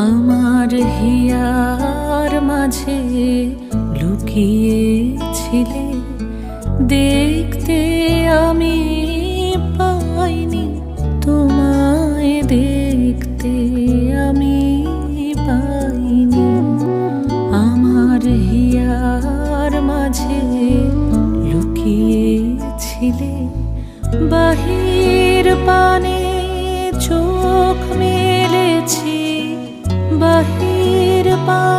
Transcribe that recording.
আমার হিয়ার মাঝে লুকিয়েছিলে, দেখতে আমি পাইনি তোমায়, দেখতে আমি পাইনি। আমার হিয়ার মাঝে লুকিয়েছিলে, বাহির পানে চোখ মেলেছি, বাহির পানে